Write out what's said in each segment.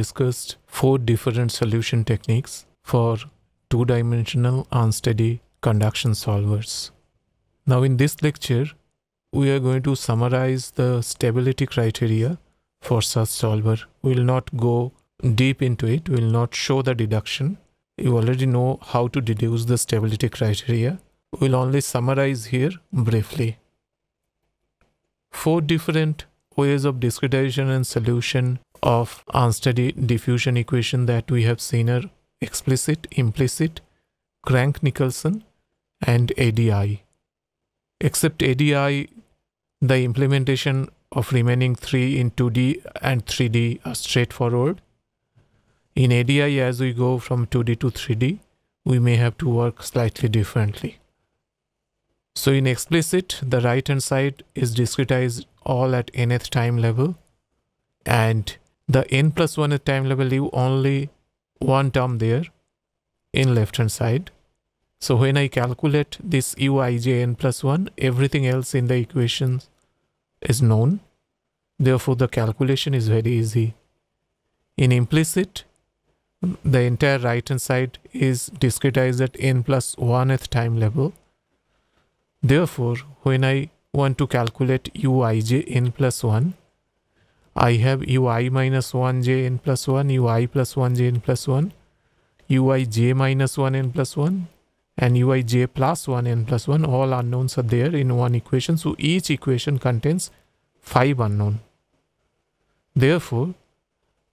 discussed 4 different solution techniques for two-dimensional unsteady conduction solvers. Now in this lecture, we are going to summarize the stability criteria for such solver. We will not go deep into it. We will not show the deduction. You already know how to deduce the stability criteria. We will only summarize here briefly. 4 different ways of discretization and solution of unsteady diffusion equation that we have seen are explicit, implicit, Crank-Nicolson, and ADI. Except ADI, the implementation of remaining 3 in 2D and 3D are straightforward. In ADI, as we go from 2D to 3D, we may have to work slightly differently. So in explicit, the right hand side is discretized all at nth time level, and the n plus 1th time level leave only one term there in left hand side. So when I calculate this uij n plus 1, everything else in the equations is known. Therefore, the calculation is very easy. In implicit, the entire right hand side is discretized at n plus 1th time level. Therefore, when I want to calculate uij n plus 1, I have ui minus 1j n plus 1, ui plus 1j n plus 1, uij minus 1 n plus 1, and uij plus 1 n plus 1. All unknowns are there in one equation. So each equation contains 5 unknown. Therefore,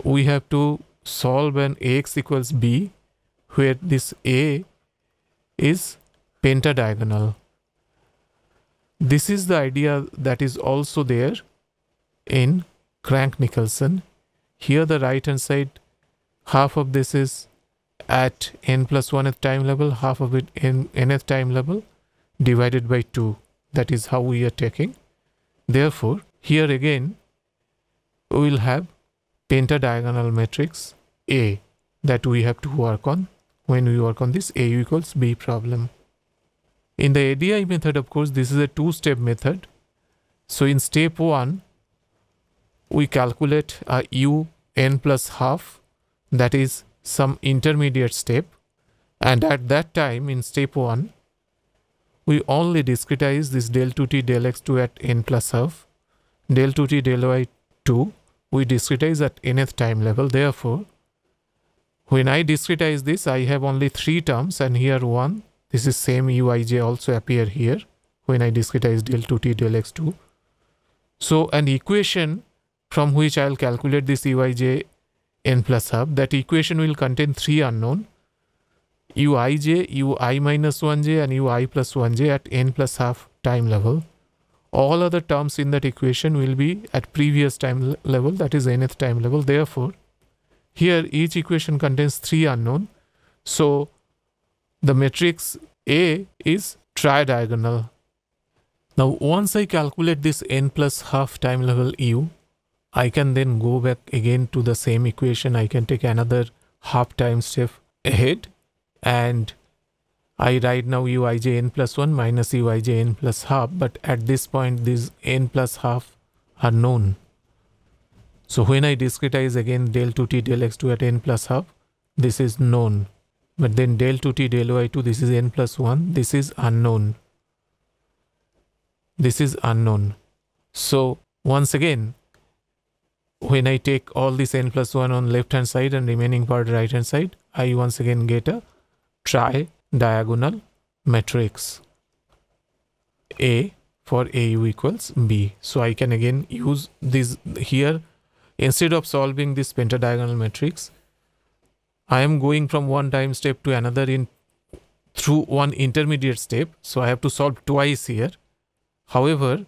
we have to solve an Ax equals b, where this A is pentadiagonal. This is the idea that is also there in Crank-Nicolson. Here the right hand side, half of this is at n plus 1th time level, half of it in nth time level, divided by 2. That is how we are taking. Therefore, here again, we will have pentadiagonal matrix A that we have to work on when we work on this A equals B problem. In the ADI method, of course, this is a 2-step method. So in step 1, we calculate a u n plus half, that is some intermediate step. And at that time, in step 1, we only discretize this del 2t del x2 at n plus half, del 2t del y2, we discretize at nth time level. Therefore, when I discretize this, I have only 3 terms, and here 1. This is same uij also appear here when I discretize del 2t del x2. So an equation from which I will calculate this uij n plus half, that equation will contain 3 unknown, uij, ui minus 1j, and ui plus 1j at n plus half time level. All other terms in that equation will be at previous time level, that is nth time level. Therefore, here each equation contains 3 unknown. So the matrix A is tridiagonal. Now once I calculate this n plus half time level u, I can then go back again to the same equation. I can take another half time step ahead, and I write now uij n plus 1 minus uij n plus half, but at this point these n plus half are known. So when I discretize again del 2t del x2 at n plus half, this is known. But then del 2t del y2, this is n plus 1, this is unknown. This is unknown. So once again, when I take all this n plus 1 on left hand side and remaining part right hand side, I once again get a tridiagonal matrix A for AU equals B. So I can again use this here. Instead of solving this pentadiagonal matrix, I am going from one time step to another through one intermediate step. So I have to solve twice here. However,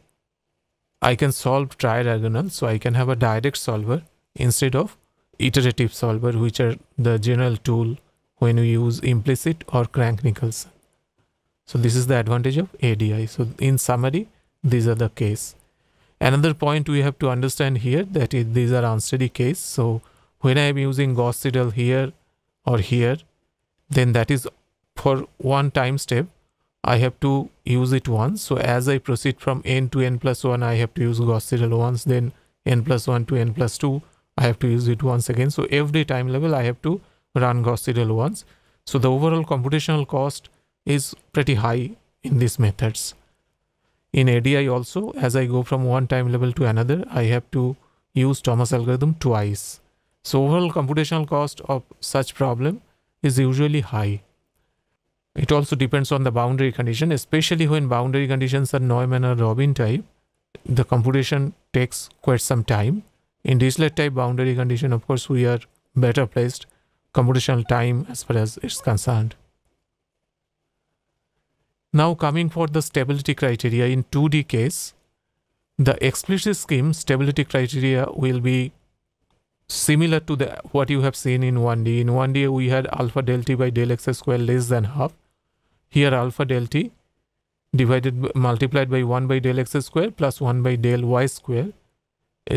I can solve tridiagonal, so I can have a direct solver instead of iterative solver, which are the general tool when we use implicit or Crank-Nicolson. So this is the advantage of ADI. So in summary, these are the case. Another point we have to understand here, that is these are unsteady case. So when I am using Gauss-Seidel here or here, then that is for one time step. I have to use it once. So as I proceed from n to n plus 1, I have to use Gauss-Seidel once, then n plus 1 to n plus 2, I have to use it once again. So every time level I have to run Gauss serial once. So the overall computational cost is pretty high in these methods. In ADI also, as I go from one time level to another, I have to use Thomas algorithm twice. So overall computational cost of such problem is usually high. It also depends on the boundary condition, especially when boundary conditions are Neumann or Robin type. The computation takes quite some time. In Dirichlet type boundary condition, of course, we are better placed computational time as far as it's concerned. Now coming for the stability criteria in 2D case, the explicit scheme stability criteria will be similar to what you have seen in 1D. In 1D we had alpha del t by del x square less than half. Here alpha del t multiplied by 1 by del x square plus 1 by del y square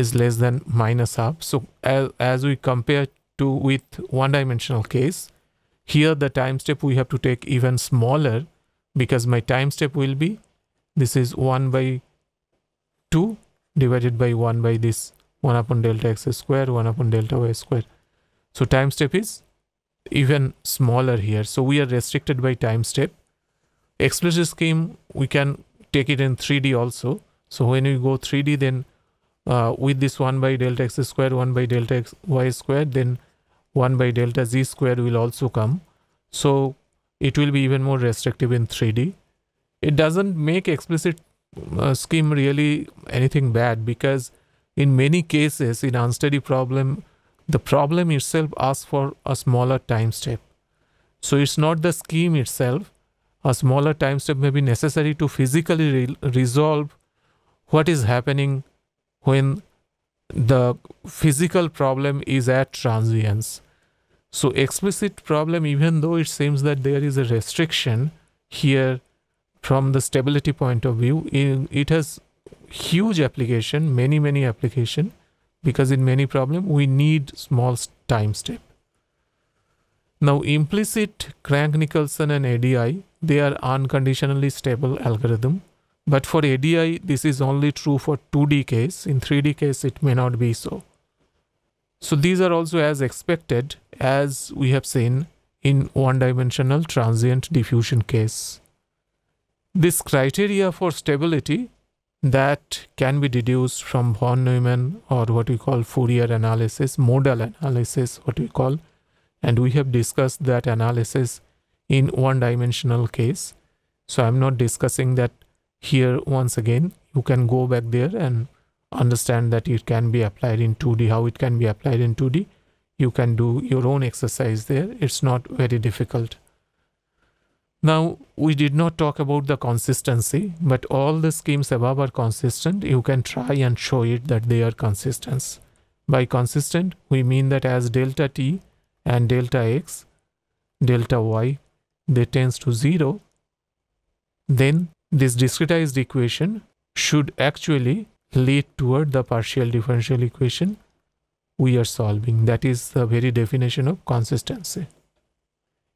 is less than minus half. So as we compare to with one-dimensional case, here the time step we have to take even smaller, because my time step will be, this is 1 by 2 divided by 1 by this 1 upon delta x square, 1 upon delta y square. So time step is even smaller here. So we are restricted by time step. Explicit scheme, we can take it in 3D also. So when we go 3D, then with this 1 by delta x square, 1 by delta y square, then 1 by delta z square will also come. So it will be even more restrictive in 3D. It doesn't make explicit scheme really anything bad, because in many cases in unsteady problem, the problem itself asks for a smaller time step. So it's not the scheme itself. A smaller time step may be necessary to physically resolve what is happening when the physical problem is at transience. So explicit problem, even though it seems that there is a restriction here from the stability point of view, it has huge application, many application, because in many problem we need small time step. Now implicit Crank-Nicolson and ADI, they are unconditionally stable algorithm, but for ADI this is only true for 2D case. In 3D case it may not be so. So these are also as expected as we have seen in one-dimensional transient diffusion case. This criteria for stability that can be deduced from von Neumann, or what we call Fourier analysis, modal analysis, what we call, and we have discussed that analysis in one-dimensional case. So I'm not discussing that here once again. You can go back there and understand that it can be applied in 2D, how it can be applied in 2D. You can do your own exercise there. It's not very difficult. Now, we did not talk about the consistency, but all the schemes above are consistent. You can try and show it that they are consistent. By consistent, we mean that as delta t and delta x, delta y, they tends to 0, then this discretized equation should actually lead toward the partial differential equation we are solving. That is the very definition of consistency.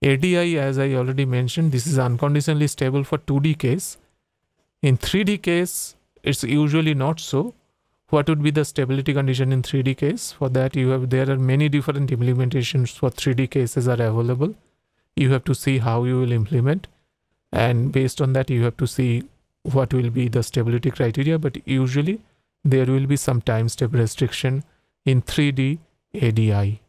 ADI, as I already mentioned, this is unconditionally stable for 2D case. In 3D case, it's usually not so. What would be the stability condition in 3D case? For that, there are many different implementations for 3D cases are available. You have to see how you will implement, and based on that you have to see what will be the stability criteria, but usually there will be some time step restriction in 3D ADI.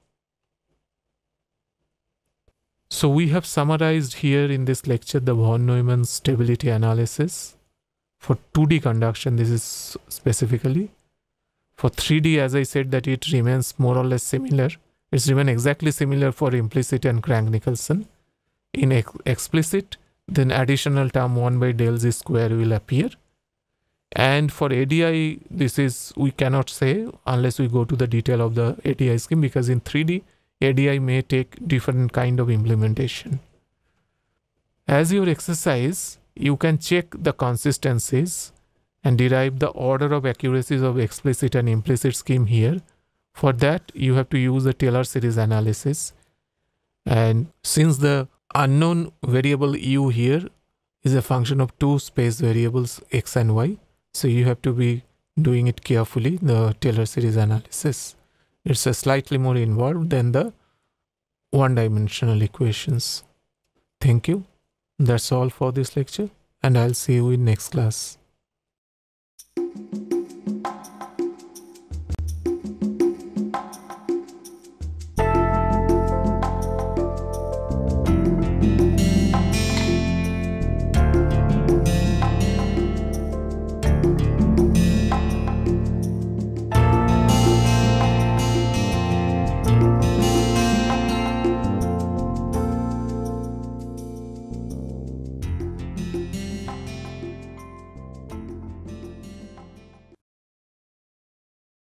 So we have summarized here in this lecture the von Neumann stability analysis. For 2D conduction, this is specifically. For 3D, as I said, that it remains more or less similar. It's remain exactly similar for implicit and Crank-Nicolson. In explicit, then additional term 1 by del z square will appear. And for ADI, this is, we cannot say unless we go to the detail of the ADI scheme, because in 3D, ADI may take different kind of implementation. As your exercise, you can check the consistencies and derive the order of accuracies of explicit and implicit scheme here. For that, you have to use the Taylor series analysis. And since the unknown variable u here is a function of two space variables x and y, so you have to be doing it carefully, the Taylor series analysis. It's a slightly more involved than the one-dimensional equations. Thank you. That's all for this lecture, and I'll see you in next class.